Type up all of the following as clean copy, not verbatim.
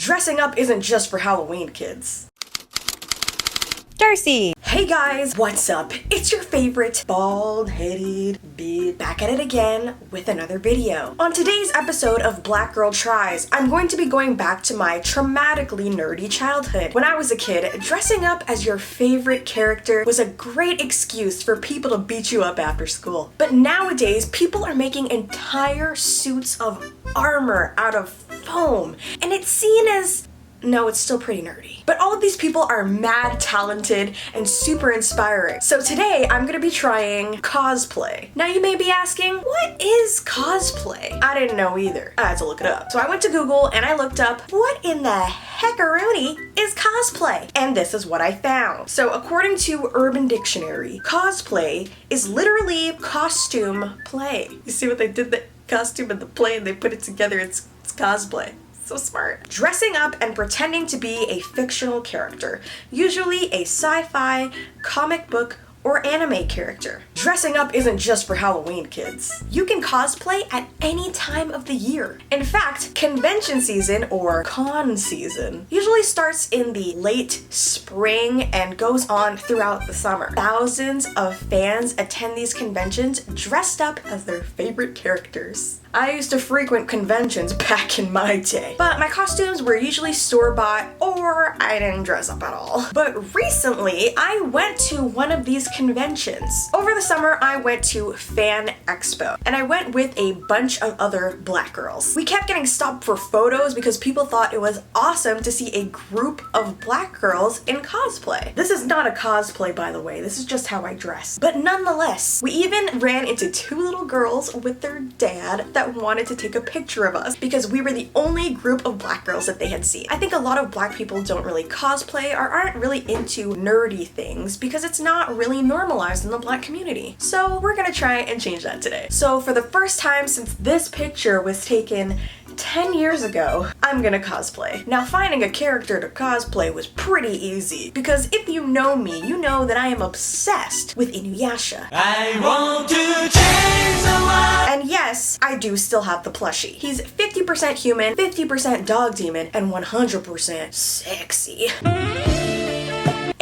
Dressing up isn't just for Halloween, kids. Darcy! Hey guys, what's up? It's your favorite bald-headed bitch back at it again with another video. On today's episode of Black Girl Tries, I'm going to be going back to my traumatically nerdy childhood. When I was a kid, dressing up as your favorite character was a great excuse for people to beat you up after school. But nowadays, people are making entire suits of armor out of foam, and it's seen as... no, it's still pretty nerdy. But all of these people are mad talented and super inspiring. So today I'm gonna be trying cosplay. Now you may be asking, what is cosplay? I didn't know either. I had to look it up. So I went to Google and I looked up, what in the heckaroonie is cosplay? And this is what I found. So according to Urban Dictionary, cosplay is literally costume play. You see what they did, the costume and the play, and they put it together, it's cosplay. So smart. Dressing up and pretending to be a fictional character, usually a sci-fi, comic book, or anime character. Dressing up isn't just for Halloween, kids. You can cosplay at any time of the year. In fact, convention season, or con season, usually starts in the late spring and goes on throughout the summer. Thousands of fans attend these conventions dressed up as their favorite characters. I used to frequent conventions back in my day, but my costumes were usually store-bought or I didn't dress up at all. But recently, I went to one of these conventions. Over the summer, I went to Fan Expo, and I went with a bunch of other black girls. We kept getting stopped for photos because people thought it was awesome to see a group of black girls in cosplay. This is not a cosplay, by the way. This is just how I dress. But nonetheless, we even ran into two little girls with their dad that wanted to take a picture of us because we were the only group of black girls that they had seen. I think a lot of black people don't really cosplay or aren't really into nerdy things because it's not really normalized in the black community. So we're gonna try and change that today. So for the first time since this picture was taken 10 years ago, I'm gonna cosplay. Now finding a character to cosplay was pretty easy because if you know me, you know that I am obsessed with Inuyasha. I want to change the world. And yes, I do still have the plushie. He's 50% human, 50% dog demon, and 100% sexy.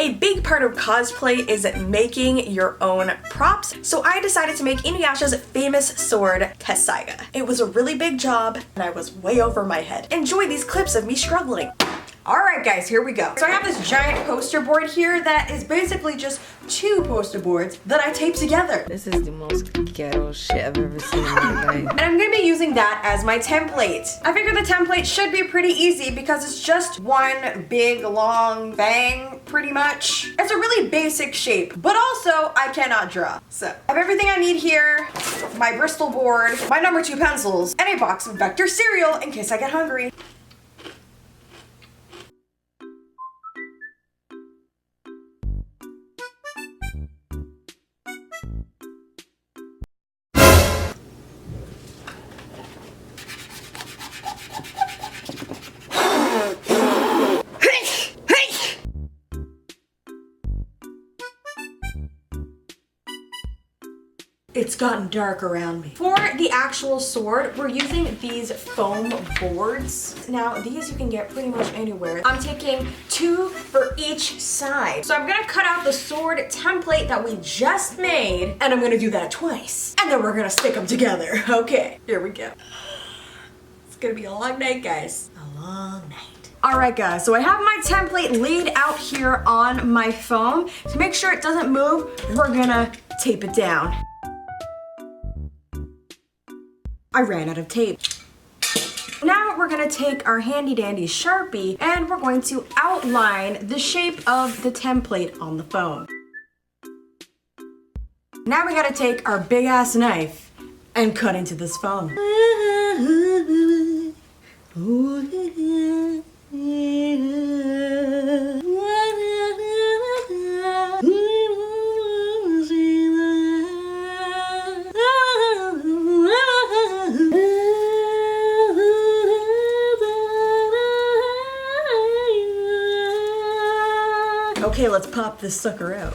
A big part of cosplay is making your own props, so I decided to make Inuyasha's famous sword, Tessaiga. It was a really big job, and I was way over my head. Enjoy these clips of me struggling. Alright guys, here we go. So I have this giant poster board here that is basically just two poster boards that I taped together. This is the most ghetto shit I've ever seen in my life. And I'm gonna be using that as my template. I figure the template should be pretty easy because it's just one big long bang, pretty much. It's a really basic shape, but also I cannot draw. So I have everything I need here, my Bristol board, my number 2 pencils, and a box of Vector cereal in case I get hungry. It's gotten dark around me. For the actual sword, we're using these foam boards. Now, these you can get pretty much anywhere. I'm taking 2 for each side. So I'm gonna cut out the sword template that we just made, and I'm gonna do that twice. And then we're gonna stick them together. Okay, here we go. It's gonna be a long night, guys. A long night. Alright guys, so I have my template laid out here on my foam. To make sure it doesn't move, we're gonna tape it down. I ran out of tape. Now we're gonna take our handy dandy Sharpie and we're going to outline the shape of the template on the foam. Now we gotta take our big ass knife and cut into this foam. Okay, let's pop this sucker out.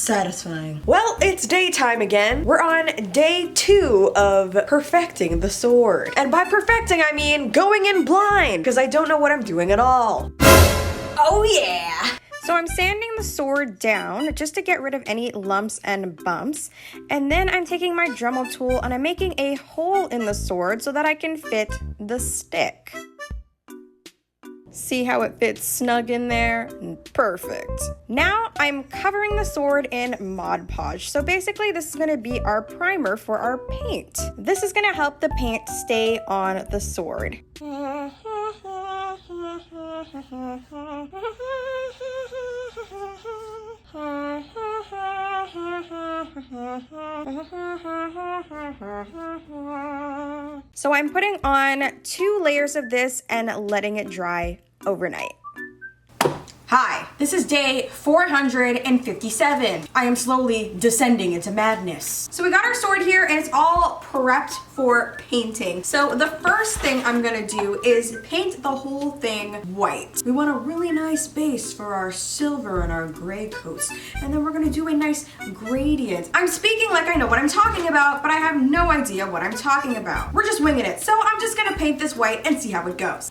satisfying. Well, it's daytime again. We're on day 2 of perfecting the sword. And by perfecting, I mean going in blind, because I don't know what I'm doing at all. Oh yeah! So I'm sanding the sword down just to get rid of any lumps and bumps. And then I'm taking my Dremel tool and I'm making a hole in the sword so that I can fit the stick. See how it fits snug in there? Perfect. Now I'm covering the sword in Mod Podge. So basically this is gonna be our primer for our paint. This is gonna help the paint stay on the sword. So I'm putting on 2 layers of this and letting it dry overnight. Hi, this is day 457. I am slowly descending into madness. So we got our sword here and it's all prepped for painting. So the first thing I'm gonna do is paint the whole thing white. We want a really nice base for our silver and our gray coats. And then we're gonna do a nice gradient. I'm speaking like I know what I'm talking about, but I have no idea what I'm talking about. We're just winging it. So I'm just gonna paint this white and see how it goes.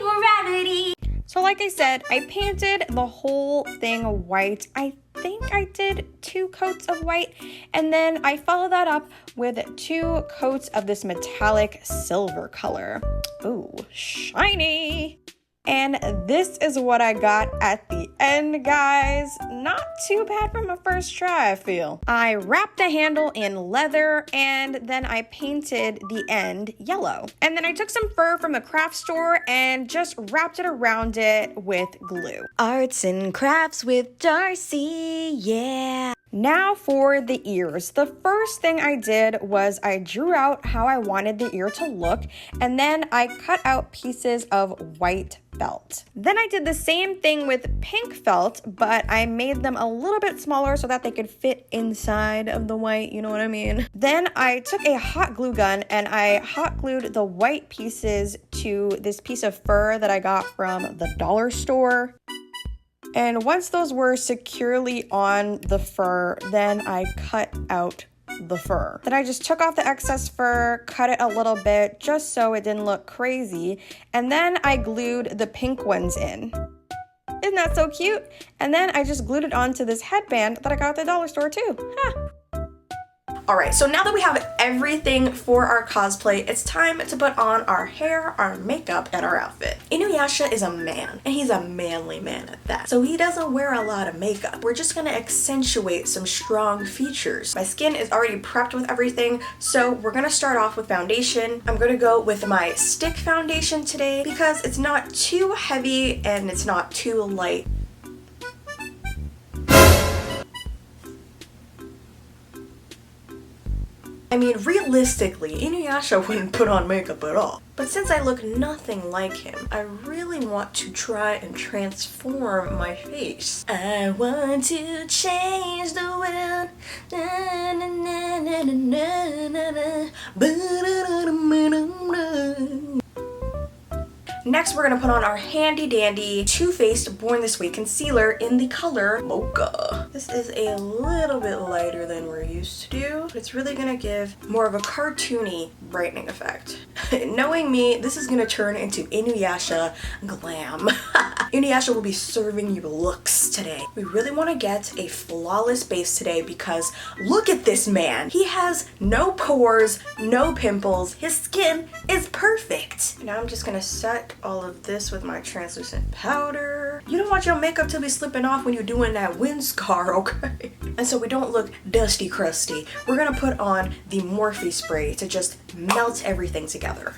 I'm gravity. So like I said, I painted the whole thing white. I think I did 2 coats of white, and then I followed that up with 2 coats of this metallic silver color. Ooh, shiny. And this is what I got at the end, guys. Not too bad from a first try, I feel. I wrapped the handle in leather and then I painted the end yellow. And then I took some fur from the craft store and just wrapped it around it with glue. Arts and crafts with Darcy, yeah. Now for the ears. The first thing I did was I drew out how I wanted the ear to look, and then I cut out pieces of white felt. Then I did the same thing with pink felt, but I made them a little bit smaller so that they could fit inside of the white, you know what I mean? Then I took a hot glue gun and I hot glued the white pieces to this piece of fur that I got from the dollar store. And once those were securely on the fur, then I cut out the fur. Then I just took off the excess fur, cut it a little bit just so it didn't look crazy, and then I glued the pink ones in. Isn't that so cute? And then I just glued it onto this headband that I got at the dollar store too. Huh. Alright, so now that we have everything for our cosplay, it's time to put on our hair, our makeup, and our outfit. Inuyasha is a man, and he's a manly man at that. So he doesn't wear a lot of makeup. We're just gonna accentuate some strong features. My skin is already prepped with everything, so we're gonna start off with foundation. I'm gonna go with my stick foundation today because it's not too heavy and it's not too light. I mean, realistically, Inuyasha wouldn't put on makeup at all. But since I look nothing like him, I really want to try and transform my face. I want to change the world. Na, na, na, na, na, na, na. Next, we're gonna put on our handy dandy Too Faced Born This Way concealer in the color Mocha. This is a little bit lighter than we're used to do, but it's really gonna give more of a cartoony brightening effect. Knowing me, this is gonna turn into Inuyasha glam. Inuyasha will be serving you looks today. We really wanna get a flawless base today because look at this man. He has no pores, no pimples. His skin is perfect. Now I'm just gonna set all of this with my translucent powder. You don't want your makeup to be slipping off when you're doing that wind scar, okay? And so we don't look dusty crusty, we're gonna put on the Morphe spray to just melt everything together.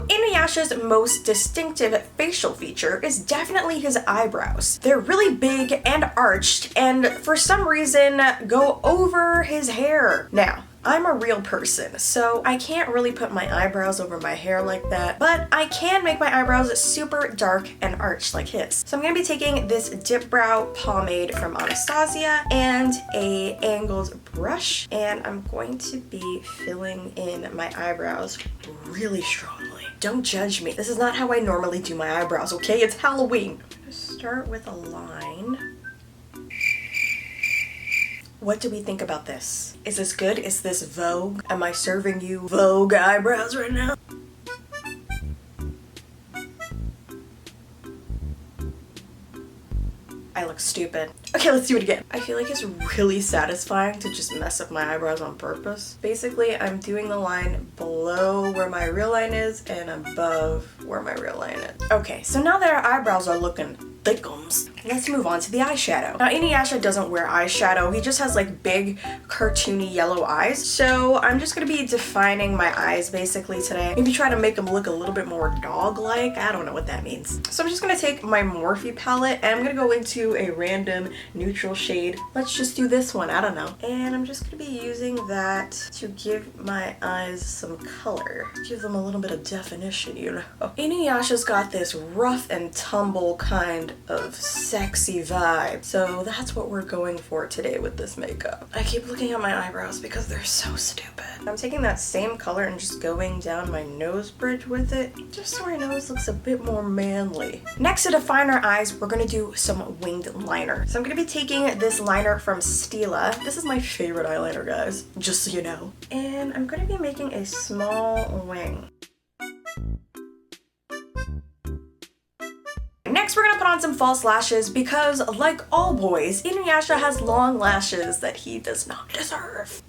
Inuyasha's most distinctive facial feature is definitely his eyebrows. They're really big and arched and for some reason go over his hair. Now, I'm a real person, so I can't really put my eyebrows over my hair like that, but I can make my eyebrows super dark and arched like his. So I'm gonna be taking this Dip Brow pomade from Anastasia and a angled brush, and I'm going to be filling in my eyebrows really strongly. Don't judge me. This is not how I normally do my eyebrows, okay? It's Halloween. I'm gonna start with a line. What do we think about this? Is this good? Is this Vogue? Am I serving you Vogue eyebrows right now? I look stupid. Okay, let's do it again. I feel like it's really satisfying to just mess up my eyebrows on purpose. Basically, I'm doing the line below where my real line is and above where my real line is. Okay, so now that our eyebrows are looking thickums, let's move on to the eyeshadow. Now, Inuyasha doesn't wear eyeshadow. He just has like big, cartoony yellow eyes. So I'm just gonna be defining my eyes basically today. Maybe try to make them look a little bit more dog-like. I don't know what that means. So I'm just gonna take my Morphe palette and I'm gonna go into a random neutral shade. Let's just do this one, I don't know. And I'm just gonna be using that to give my eyes some color. Give them a little bit of definition, you know. Inuyasha's got this rough and tumble kind of sexy vibe. So that's what we're going for today with this makeup. I keep looking at my eyebrows because they're so stupid. I'm taking that same color and just going down my nose bridge with it, just so my nose looks a bit more manly. Next, to define our eyes, we're gonna do some winged liner. So I'm gonna be taking this liner from Stila. This is my favorite eyeliner, guys, just so you know. And I'm gonna be making a small wing. Next, we're gonna put on some false lashes because, like all boys, Inuyasha has long lashes that he does not deserve.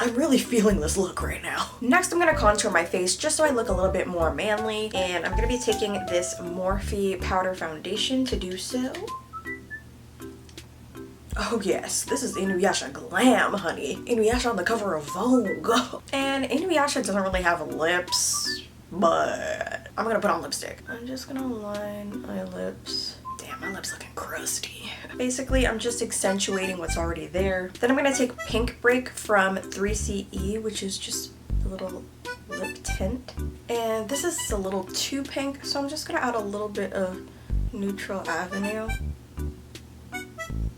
I'm really feeling this look right now. Next, I'm gonna contour my face just so I look a little bit more manly, and I'm gonna be taking this Morphe powder foundation to do so. Oh yes, this is Inuyasha glam, honey. Inuyasha on the cover of Vogue. And Inuyasha doesn't really have lips, but I'm gonna put on lipstick. I'm just gonna line my lips. Damn, my lips looking crusty. Basically, I'm just accentuating what's already there. Then I'm gonna take Pink Break from 3CE, which is just a little lip tint. And this is a little too pink, so I'm just gonna add a little bit of Neutral Avenue.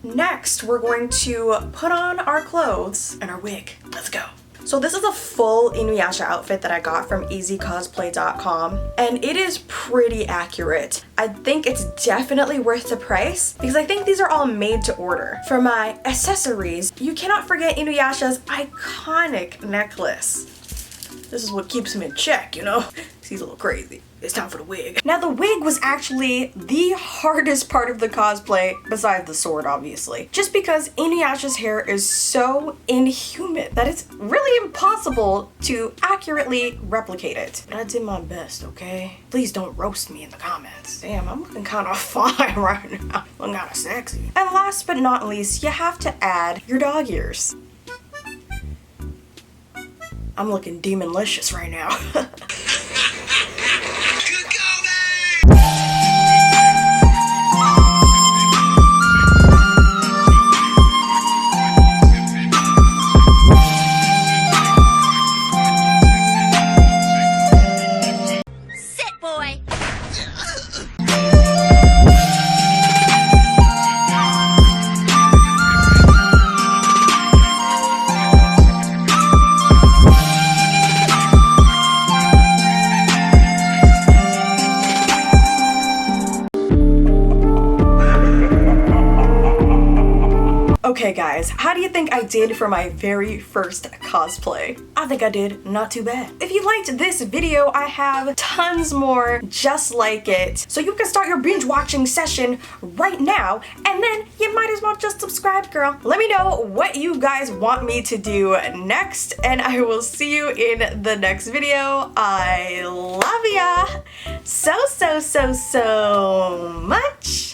Next, we're going to put on our clothes and our wig. Let's go. So this is a full Inuyasha outfit that I got from easycosplay.com, and it is pretty accurate. I think it's definitely worth the price because I think these are all made to order. For my accessories, you cannot forget Inuyasha's iconic necklace. This is what keeps him in check, you know? He's a little crazy. It's time for the wig. Now, the wig was actually the hardest part of the cosplay, besides the sword, obviously. Just because Inuyasha's hair is so inhuman that it's really impossible to accurately replicate it. But I did my best, okay? Please don't roast me in the comments. Damn, I'm looking kind of fine right now. I'm kind of sexy. And last but not least, you have to add your dog ears. I'm looking demonlicious right now. Okay guys, how do you think I did for my very first cosplay? I think I did not too bad. If you liked this video, I have tons more just like it. So you can start your binge watching session right now, and then you might as well just subscribe, girl. Let me know what you guys want me to do next, and I will see you in the next video. I love ya so much.